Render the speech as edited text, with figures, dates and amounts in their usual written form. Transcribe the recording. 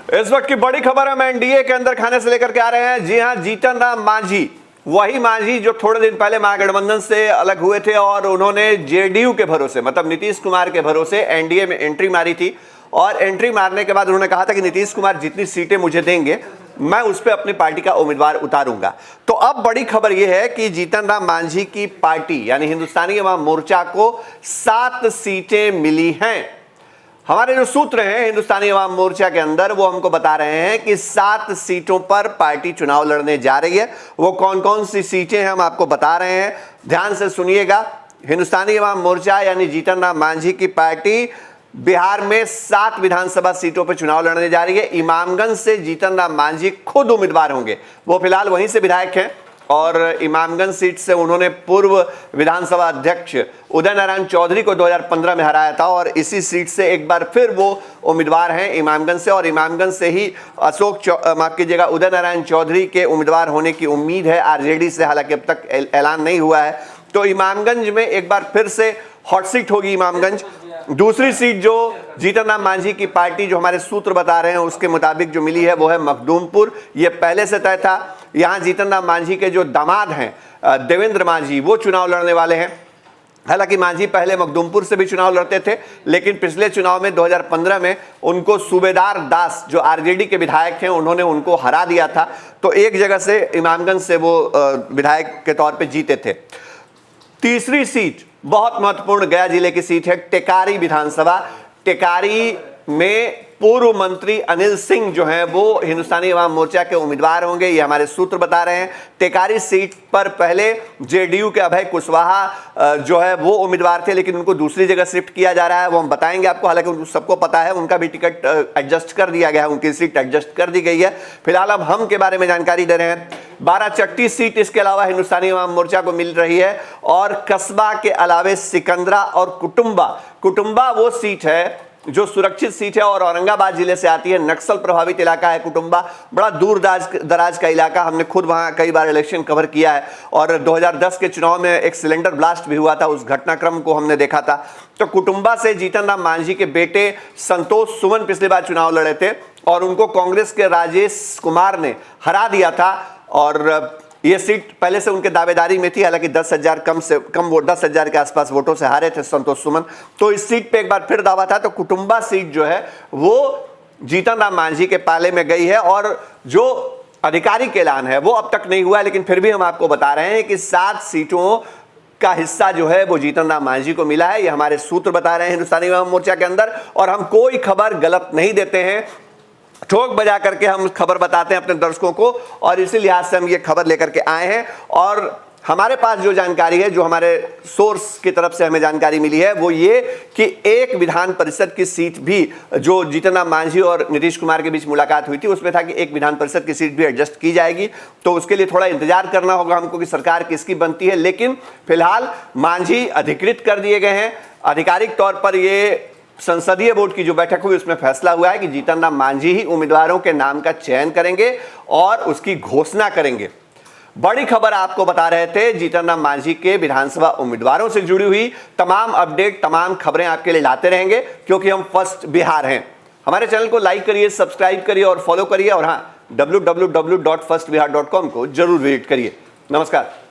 इस वक्त की बड़ी खबर हम एनडीए के अंदर खाने से लेकर के आ रहे हैं। जी हां, जीतन राम मांझी, वही मांझी जो थोड़े दिन पहले महागठबंधन से अलग हुए थे और उन्होंने जेडीयू के भरोसे, मतलब नीतीश कुमार के भरोसे एनडीए में एंट्री मारी थी। और एंट्री मारने के बाद उन्होंने कहा था कि नीतीश कुमार जितनी सीटें मुझे देंगे मैं उस पर अपनी पार्टी का उम्मीदवार उतारूंगा। तो अब बड़ी खबर यह है कि जीतन राम मांझी की पार्टी यानी हिंदुस्तानी अवाम मोर्चा को 7 सीटें मिली हैं। हमारे जो सूत्र हैं हिंदुस्तानी अवाम मोर्चा के अंदर, वो हमको बता रहे हैं कि 7 सीटों पर पार्टी चुनाव लड़ने जा रही है। वो कौन कौन सी सीटें हम आपको बता रहे हैं, ध्यान से सुनिएगा। हिंदुस्तानी अवाम मोर्चा यानी जीतन राम मांझी की पार्टी बिहार में 7 विधानसभा सीटों पर चुनाव लड़ने जा रही है। इमामगंज से जीतन राम मांझी खुद उम्मीदवार होंगे। वो फिलहाल वहीं से विधायक हैं और इमामगंज सीट से उन्होंने पूर्व विधानसभा अध्यक्ष उदय नारायण चौधरी को 2015 में हराया था और इसी सीट से एक बार फिर वो उम्मीदवार हैं इमामगंज से। और इमामगंज से ही माफ कीजिएगा, उदय नारायण चौधरी के उम्मीदवार होने की उम्मीद है आरजेडी से, हालांकि अब तक ऐलान नहीं हुआ है। तो इमामगंज में एक बार फिर से हॉट सीट होगी इमामगंज। दूसरी सीट जो जीतन राम मांझी की पार्टी, जो हमारे सूत्र बता रहे हैं उसके मुताबिक जो मिली है, वो है मखदूमपुर। ये पहले से तय था। यहां जीतन राम मांझी के जो दामाद हैं देवेंद्र मांझी, वो चुनाव लड़ने वाले हैं। हालांकि मांझी पहले मखदूमपुर से भी चुनाव लड़ते थे, लेकिन पिछले चुनाव में 2015 में उनको सूबेदार दास जो आरजेडी के विधायक हैं उन्होंने उनको हरा दिया था। तो एक जगह से इमामगंज से वो विधायक के तौर पर जीते थे। तीसरी सीट बहुत महत्वपूर्ण गया जिले की सीट है, टेकारी विधानसभा। टेकारी में पूर्व मंत्री अनिल सिंह जो हैं वो हिंदुस्तानी अवाम मोर्चा के उम्मीदवार होंगे, ये हमारे सूत्र बता रहे हैं। टेकारी सीट पर पहले जेडीयू के अभय कुशवाहा जो है वो उम्मीदवार थे, लेकिन उनको दूसरी जगह शिफ्ट किया जा रहा है, वो हम बताएंगे आपको। हालांकि सबको पता है उनका भी टिकट एडजस्ट कर दिया गया है, उनकी सीट एडजस्ट कर दी गई है। फिलहाल अब हम के बारे में जानकारी दे रहे हैं। 12 सीट इसके अलावा हिंदुस्तानी अवाम मोर्चा को मिल रही है। और कस्बा के अलावे सिकंदरा और कुटुंबा वो सीट है जो सुरक्षित सीट है और औरंगाबाद जिले से आती है। नक्सल प्रभावित इलाका है कुटुंबा, बड़ा दूर दराज का इलाका। हमने खुद वहां कई बार इलेक्शन कवर किया है और 2010 के चुनाव में एक सिलेंडर ब्लास्ट भी हुआ था, उस घटनाक्रम को हमने देखा था। तो कुटुंबा से जीतन राम मांझी के बेटे संतोष सुमन पिछली बार चुनाव लड़े थे और उनको कांग्रेस के राजेश कुमार ने हरा दिया था। और ये सीट पहले से उनके दावेदारी में थी, हालांकि 10,000 कम से कम वोट, 10,000 के आसपास वोटों से हारे थे संतोष सुमन। तो इस सीट पे एक बार फिर दावा था। तो कुटुंबा सीट जो है वो जीतन राम मांझी के पाले में गई है और जो आधिकारिक ऐलान है वो अब तक नहीं हुआ है, लेकिन फिर भी हम आपको बता रहे हैं कि 7 सीटों का हिस्सा जो है वो जीतन राम मांझी को मिला है। ये हमारे सूत्र बता रहे हैं हिंदुस्तानी अवाम मोर्चा के अंदर। और हम कोई खबर गलत नहीं देते हैं, ठोक बजा करके हम खबर बताते हैं अपने दर्शकों को, और इसी लिहाज से हम ये खबर लेकर के आए हैं। और हमारे पास जो जानकारी है, जो हमारे सोर्स की तरफ से हमें जानकारी मिली है, वो ये कि एक विधान परिषद की सीट भी, जो जीतन राम मांझी और नीतीश कुमार के बीच मुलाकात हुई थी उसमें था कि एक विधान परिषद की सीट भी एडजस्ट की जाएगी। तो उसके लिए थोड़ा इंतजार करना होगा हमको कि सरकार किसकी बनती है। लेकिन फिलहाल मांझी अधिकृत कर दिए गए हैं। आधिकारिक तौर पर ये संसदीय बोर्ड की जो बैठक हुई उसमें फैसला हुआ है कि जीतन राम मांझी ही उम्मीदवारों के नाम का चयन करेंगे और उसकी घोषणा करेंगे। बड़ी खबर आपको बता रहे थे, जीतन राम मांझी के विधानसभा उम्मीदवारों से जुड़ी हुई तमाम अपडेट, तमाम खबरें आपके लिए लाते रहेंगे, क्योंकि हम फर्स्ट बिहार हैं। हमारे चैनल को लाइक करिए, सब्सक्राइब करिए और फॉलो करिए। और हाँ, www.firstbihar.com को जरूर विजिट करिए। नमस्कार।